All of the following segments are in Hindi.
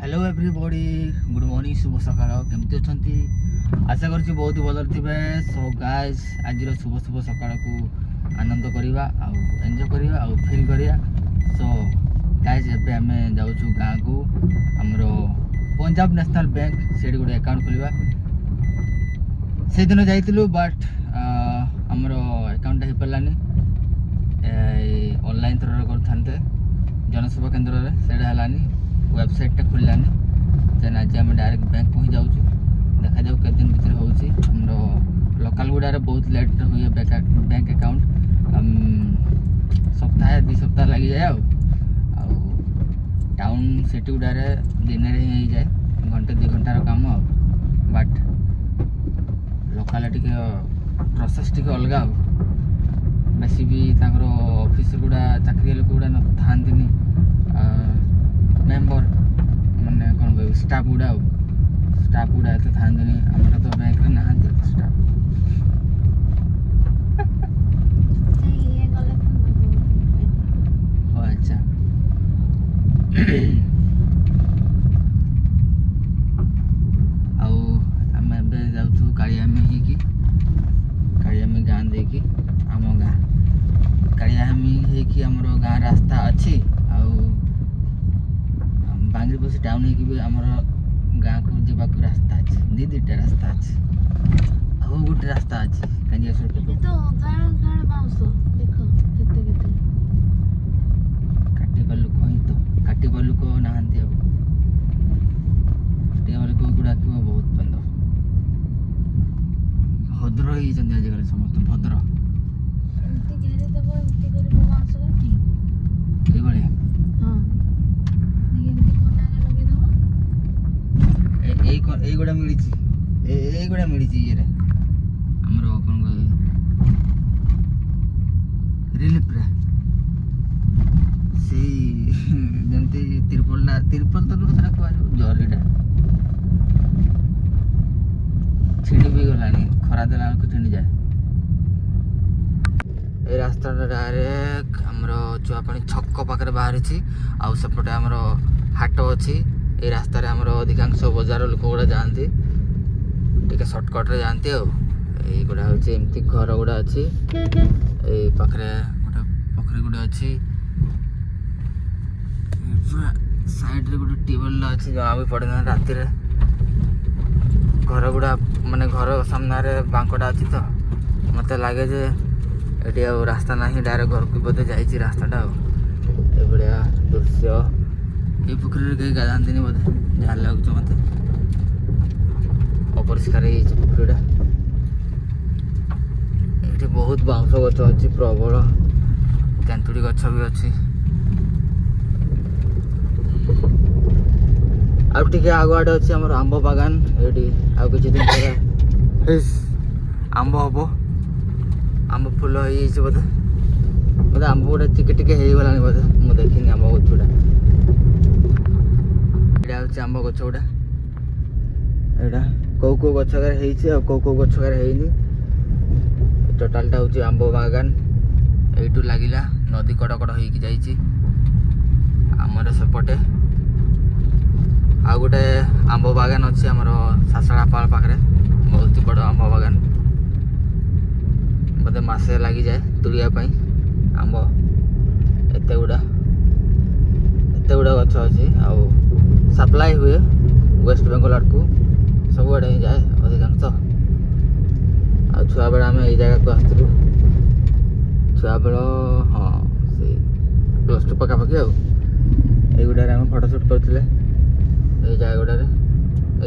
हेलो एवरीबॉडी गुड मॉर्निंग शुभ सकाळ केमती अछंती आशा करछि बहुत भल थिबे। सो गाइस आज शुभ शुभ सकाळ को आनंद करिवा आ एन्जॉय करिवा आ फील करिया। सो गाइस एबे हमें जाउछु गाँ को हमरो पंजाब नेशनल बैंक सेडी गुडे अकाउंट खोलिवा। से दिन जाइतिलु बट हमरो अकाउंट हे पलानी ऑनलाइन थ्रू करथानते जनसेवा केंद्र रे सेडा हलानी वेबसाइट टा खुललानी देन आज आम डायरेक्ट बैंक पहुँच जाऊँ। देखा जाऊ के दिन भर हो लोकल गुड़ा बहुत लेट हुए बैंक अकाउंट सप्ताह 2 सप्ताह लगी जाए टाउन सिटी गुड़ा दिन में ही जाए घंटे 2 घंटार काम but local T process T अलग बेसी भी ऑफिस गुड़ा चाकरी लोक गुड़ा न था मेम्बर मैंने कौन कह स्टाफ गुड़ा एत था आम तो बैंक ना स्टाफ अच्छा आम जाऊँ कालियामी ही कालियामी गाँ देखी आम गाँ कालियामी होमर गाँ रास्ता अच्छी बांगीरपोशी टाउन हो आमर गाँ को जावाक रास्ता अच्छे 2-2टा रास्ता अच्छे गोटे रास्ता अच्छे कहीं काटिबा लोक ही तो काटिबा लोक ना काटिबा लोक गुड़ा बहुत बंद भद्र ही आजिकल समस्त भद्र এইগুড়া মিଳିଛି ଇଏରେ ଆମର କ'ଣ କହିବେ ରିଲିଫରେ ସେଇ ଯେମିତି ତିରପଲ ତ ନୁହଁ ସେଟା କୁହାଯିବ ଜରିଟା ଛିଣ୍ଡି ବି ଗଲାଣି ଖରା ଦେଲା ବେଳକୁ ଛିଣ୍ଡିଯାଏ। ଏ ରାସ୍ତାଟା ଡାଇରେକ୍ଟ ଆମର ଚୁଆପାଣି ଛକ ପାଖରେ ବାହାରିଛି ଆଉ ସେପଟେ ଆମର ହାଟ ଅଛି। ये रास्ता आमर अधिकांश बजार लोक गुड़ा जाती टे सर्टकट्रे जाती गुड़ा हूँ एमती घर गुड़ा अच्छी पाखे गोटे पोखरी गुटे अच्छी साइड रे गोटे ट्यूबवेल अच्छी जमा भी पड़े ना राति घर गुड़ा माने घर सामने बांकटा अच्छी तो मत लगे जे ये रास्ता ना डायरेक्ट घर को बोधे जाइए रास्ताटा बढ़िया दृश्य ये पोखरी कहीं गाधाती बोधे जहाँ लगुच मत अपरिष्कार पोखरीटा ये बहुत बाउंस गच अच्छी प्रबल तेंतुड़ी गच भी अच्छी आगे आगे अच्छी आम आंब बागान ये किसी दिन आंब हम आंब फुल हो बोधे बोधे आंब गुड़ा टिके गला बोधे मुझे देखनी आंब गच गुड़ा हूँ आंब गछ गुड़ा यहाँ कौ कौ गछकार कौ कौ गछकार टोटालटा हूँ आंब बागान यू लगिला नदी कड़कड़ होगी जाइए आमर सेपटे आ गोटे आंब बागान अच्छी आमर सासड़ापाल पाखे बहुत बड़ आंब बागान बोधे मसे लगी जाए तुड़ापी आंब एत गुड़ा गछ अच्छी आ सप्लाई हुए वेस्ट बेंगल आड़ को सब आड़े ही जाए अधिकांश आ छुआ बेला आम ये जगह को आसलु छुआ बेल हाँ से +2 पखापाखि आईगुड़े आम फटोशूट करते ये जगह गुड़े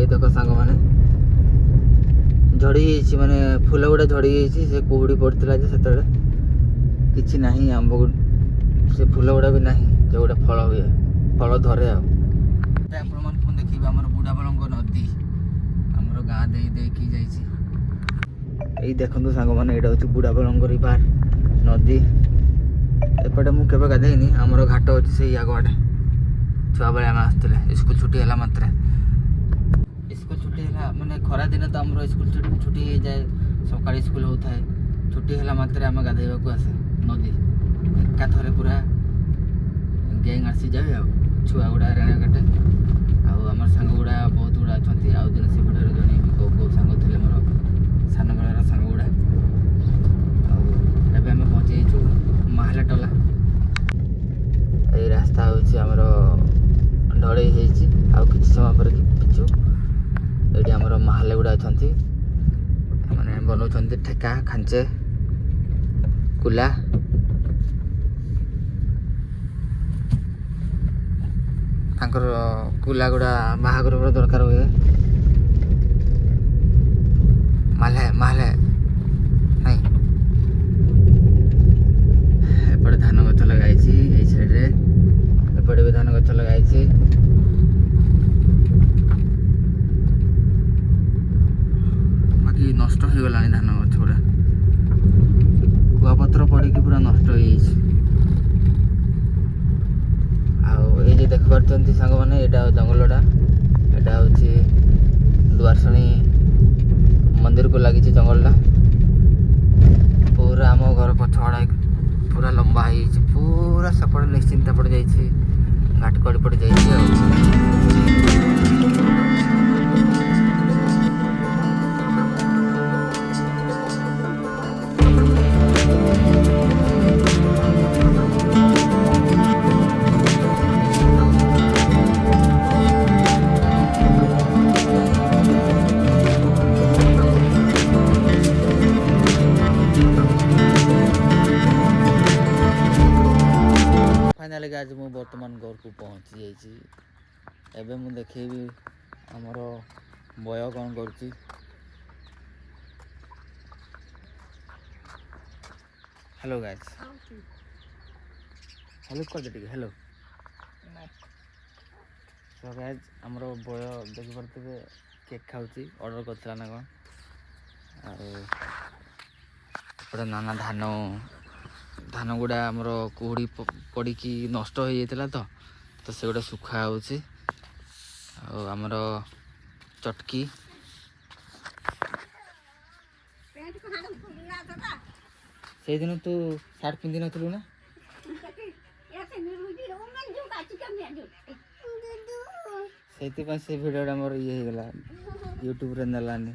ये देख सांग मैंने झड़ी माने फूल गुड़ा झड़ी से कुहुड़ी पड़ता से किसी ना आंब से फूल गुड़ा भी ना जो गोटे फल हुए फल धरे आपको देखिए आम बुढ़ाबलंग नदी आमर गाँ देखी जाइए देखो सांग मैंने यहाँ हूँ बुढ़ाबलंग रिवर नदी एपटे मुझे गाधेनी आमर घाट अच्छी से आगटे छुआ बेले आम आसते स्कूल छुट्टी है मात्र स्कूल छुट्टी है मैंने खरा दिन तो आम स्कूल छुट्टी हो जाए सका स्कूल होता है छुट्टी है मात्र आम गाधेवाक आसे नदी एका थरे पूरा गैंग आसी जाए छुआ गुड़ा रेणा काटे आम ହେଇଯାଇଛି। ଆଉ କିଛି ସମୟ ପରେ ପିଛୁ ଏଇଠି ଆମର ମାହାଲେ ଗୁଡ଼ା ଅଛନ୍ତି, ମାନେ ବନାଉଛନ୍ତି ଠେକା, ଖାଞ୍ଚେ, କୁଲା। ତାଙ୍କର କୁଲା ଗୁଡ଼ା ବାହାଘର ବେଳେ ଦରକାର ହୁଏ। ମାଲେ ମାଲେ ନାଇଁ, ଏପଟେ ଧାନ ଗଛ ଲଗାଇଛି, ଏଇ ସାଇଡ଼ରେ ଏପଟେ ବି ଧାନ ଗଛ ଲଗାଇଛି। ବାକି ନଷ୍ଟ ହେଇଗଲାଣି ଧାନ ଗଛ ଗୁଡ଼ା, କୁଆପତ୍ର ପଡ଼ିକି ପୁରା ନଷ୍ଟ ହେଇଯାଇଛି। ଆଉ ଏଇ ଯେ ଦେଖିପାରୁଛନ୍ତି ସାଙ୍ଗମାନେ, ଏଇଟା ଜଙ୍ଗଲଟା, ଏଇଟା ହେଉଛି ଦୁଆରସଣୀ ମନ୍ଦିରକୁ ଲାଗିଛି ଜଙ୍ଗଲଟା। ପୁରା ଆମ ଘର ପଛଆଡ଼େ ପୁରା ଲମ୍ବା ହେଇଯାଇଛି, ପୁରା ସେପଟେ ନିଶ୍ଚିନ୍ତ ପଡ଼ି ଯାଇଛି, ଘାଟ କଡ଼ି ପଡ଼ି ଯାଇଛି। ଆଉ फाइनाली आज ମୁଁ ବର୍ତ୍ତମାନ ଘରକୁ ପହଞ୍ଚି ଯାଇଛି। ଏବେ ମୁଁ ଦେଖେଇବି ଆମର ବୟ କ'ଣ କରୁଛି। हेलो गाइस, हेलो कर दे टिके हेलो। सो गाइस हमरो बय देखि परतबे केक खाउची, ऑर्डर करथला ना कोन। आ नाना धान गुड़ा आमर कुहुड़ी पड़ी कि नष्ट हो जाता तो से गुड़ा सुखा होची। आमर चटकी से दिन तू सार्ट पिंधि नथलु ना, से भिडियो मोर ये गला यूट्यूब रे नलानी।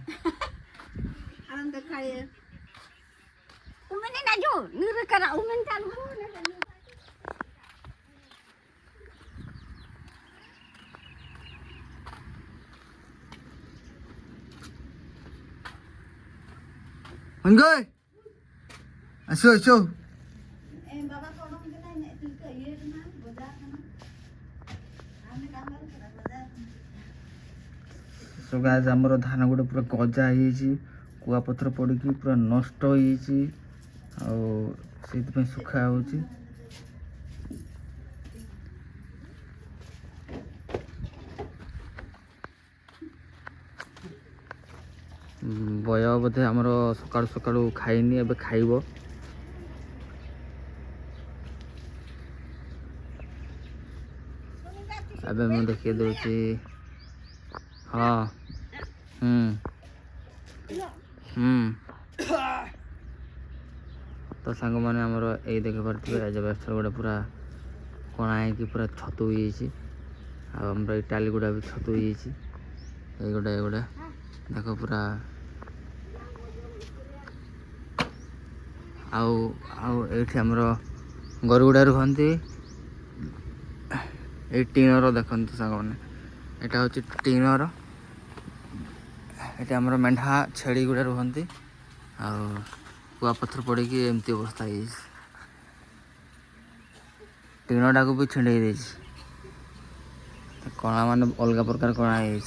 गए असो असो सो गाइस हमर धान गुडे पूरा गजा हो, कुआपत्र पड़ी पूरा नष्ट हो, सुखा हो। बय बोधे आमर सकाळु सकाळु खाइनी, एबे खाइबो। एबे मैं देखिए दूची। हाँ तो सांग मैंने आमर यही देख पारे एजबेस्टर गुड़ा पूरा कणा है पूरा छतु हो, आमर टाली गुड़ा भी छतु हो, ये गुड़ा देख पूरा आउठी आमर घर गुड़ा रुहती। ये टीनर देखते सांग मैंने, यहाँ हूँ टीनर, ये आमर मेढ़ा छेड़ी गुड़ा रुहती। कुआपत्र पड़ी एमती अवस्था है, टीनटा को भी छिंडे कणा मान अलग प्रकार कणा है,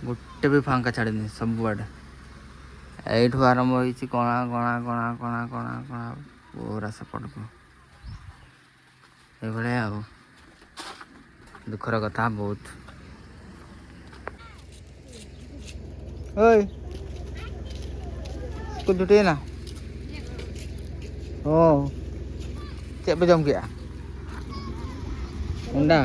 गोटे भी फांका छाड़ी सबुआडे यू आरंभ हो कणा कणा कणा कणा कणा कणा पूरा सपट को ये दुखर कथा बहुत। स्कूल छुट्टी है ना? ओ चेक पे जम गया अंडा।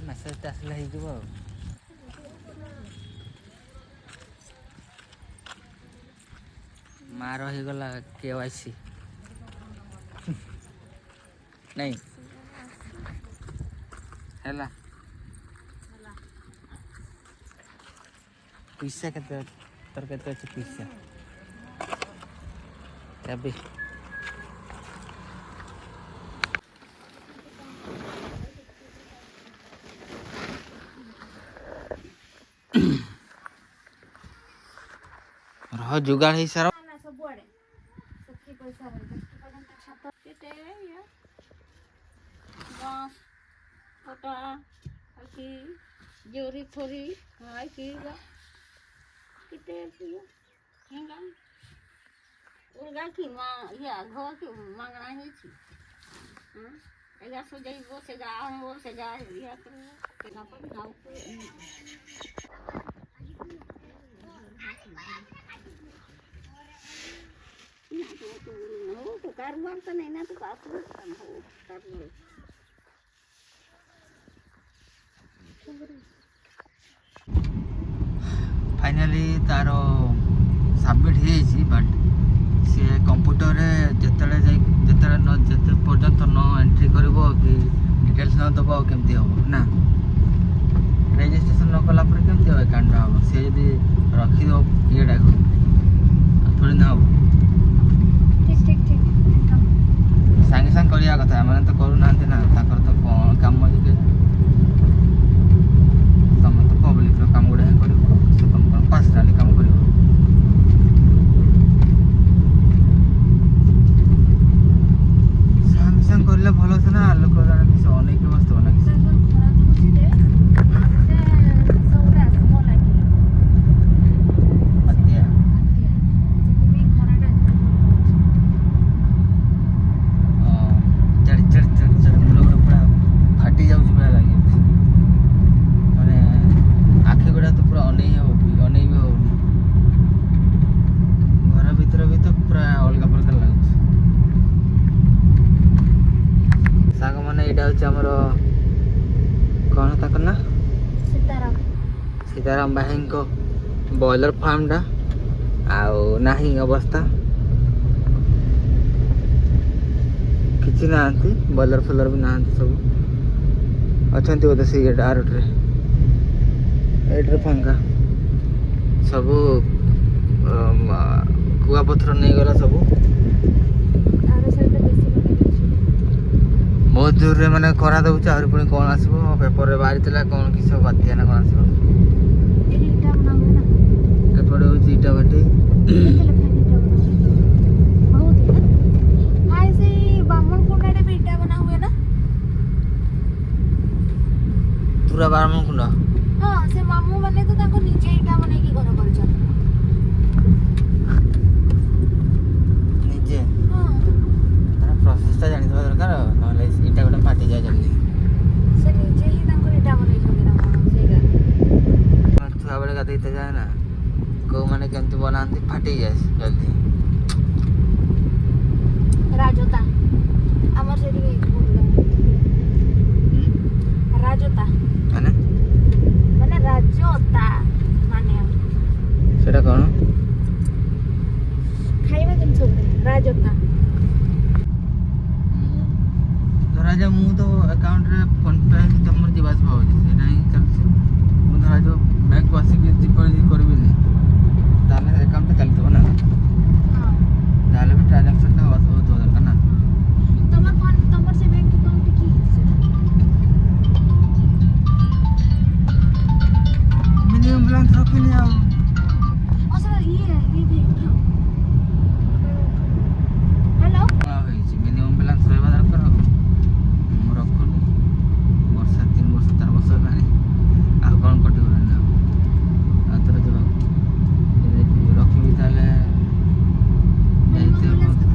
ମେସେଜଟା ଆସିଲେ ହେଇଯିବ ଆଉ। ମାର ହେଇଗଲା KYC ନାଇଁ ହେଲା। ପଇସା କେତେ ତୋର କେତେ ଅଛି ପଇସା ଏବେ? ରହ जुगाड़ ହେଇ ସାର। ସବୁଆଡେ ସେତିକି ପଇସା ରହିବ ଛାତ କେତେ ଇଏ ବାଁସ ଫଟା କି जोरी थोरी हाय की किते हेंगा उलगा की मां या घर की मांगना ही थी हां एगा सो जाइबो से गा हमो से गा या के ना पर गांव को तो कारवां तो नहीं ना तो पास हो कर लो फाइनाली तार सबमिट हो बट सी कंप्यूटर जिते पर्यंत न एंट्री कर कि डिटेल्स न दब केमती हम ना रजिस्ट्रेशन न कला केमती हम अकाउंट हम सी जब रखिद येटा को थोड़ी ना हम सागे सागे करवा कथा मैंने तो करूना ना तो कम तुम तो पब्लिक काम गुड़ा कर पर्सनाली काम कर सागे सागे करले भल से ना लोक किसी अनेक बसत ना किसी सीताराम भाई को बॉयलर फार्म टा आउ नहीं अवस्था किसी ना बॉयलर फॉलर भी ना सब अच्छा बोधे से आरोटे एट्रे फांका सब कुआपथर नहीं गला सब बहुत जोर मैंने खरा दौर आहरी पुणी कौन आसो पेपर बाहरी कौन किस बात्या ना कौन आसो एपटे हूँ इटा भाटी पूरा बारमण कुंड हां से मामू माने तो ताको निजे इटा बने की घर कर छ निजे हां तार प्रोसेस ता जानि दवा दरकार नले इटा गोटे फाटी जाय जल्दी से निजे ही ताको इटा बने छले ना सेगा छुआ बेले का देते जाए ना को माने केमती बनांती फाटी जाय जल्दी राजोता हमर सेठी राजोता माने राजोता माने सेटा कोन खाइबा दिन सब राजोता राजा मु तो अकाउंट रे फोन पे तमर दिवास भाव से नहीं चलसी मु धरा जो बैंक वासी के डिपॉजिट करबी नहीं ताले अकाउंट चलतो ना हां ताले भी ट्रांजैक्शन ता हो तो दरकार ना तमर फोन तमर से बैंक अकाउंट की मिनिमम बैलेंस रखनी आ अच्छा ये भी हेलो हां है मिनिमम बैलेंस रहबा दरकार मु रखनी वर्ष 3 वर्ष 4 वर्ष लानी आ कोन कटि ना आतर जब रखी भी ताले जाइते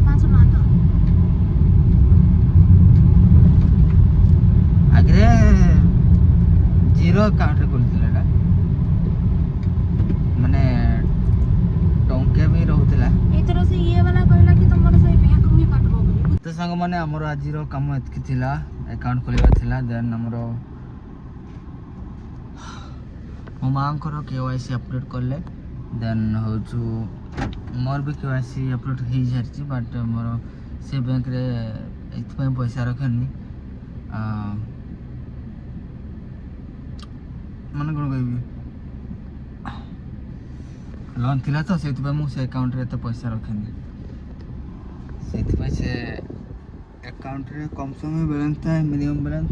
500 ना तो आगे जीरो अकाउंट रे खोलतिला माने टंके भी रहउतिला एतरो से ये वाला कहला कि तुमर से बैंक ही काटबो बोली तो संग माने हमर आज रो काम एतकी थिला अकाउंट खोलिबा थिला देन हमर मो माँ KYC अपडेट कले देन हूँ मोर भी KYC अपडेट हो सारी बट मोर से बैंक रे इतने पैसा रखेनी मन कौन कह लोन थिला तो से अकाउंट रे तो पैसा रखेनी से अकाउंट रे कम समय बैलेंस था मिनिमम बैलेंस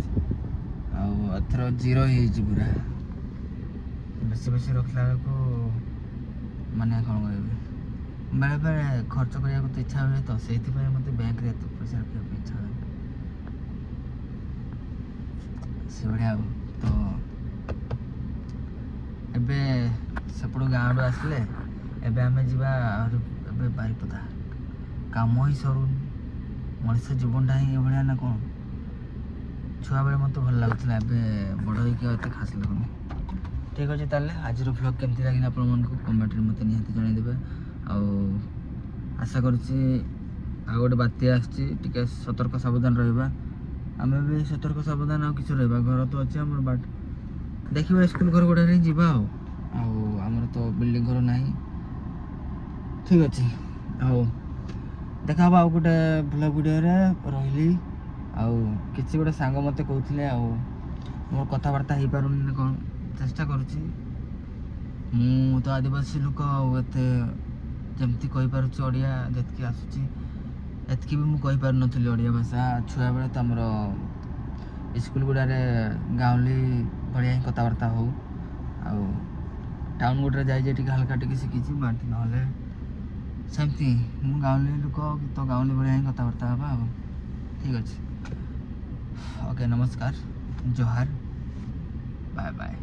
आथर जीरो ही पूरा बेसी बेसी रखला को माने कौन कह बेले बेले खर्च करने तो इच्छा हुए तो से मत बैंक रे तो पैसा रखा इच्छा हुए से भाया तो एबे सेपट गाँव आसले एबे आमे जीवा एबे बारीपदा काम ही सरू मनीष जीवनटा ही भाया ना कौन छुआ बेले मत भल लगुला एबे बड़ होते खास लगुनि ठीक अच्छे ताले आज व्लॉग केमती लगे आप कमेंट मत निहाती जनईदेवे आशा करुच्ची आ गोटे बात्या आसटी सतर्क सावधान रहा आम भी सतर्क सावधान आ कि रहा घर तो अच्छे आम बाट देखा स्कूल घर गुड़ा जावा आमर तो बिल्डिंग घर ना ठीक अच्छे देखा आउ गोटे ब्लॉग वीडियो रही किसी गोटे सांग मत कहते मोर कथबार्ता हो पार कौन चेष्टा करुच्ची मु तो आदिवासी लोक आते जमती कहीपरुच्छी ओडिया जितकी आसूची एतकी भी मुझे पार नी ओडिया भाषा छुआ बेले तो आमर स्कूल गुड़ारे गाँवली भाया ही कथबार्ता हो टाउन गुड़ा जाए हल्का टी शिखी बट ना सेमती मु गाँवली लोक तो गाँवली भाया ही कथबार्ता हाँ ठीक अच्छे ओके नमस्कार जोहार बाय बाय।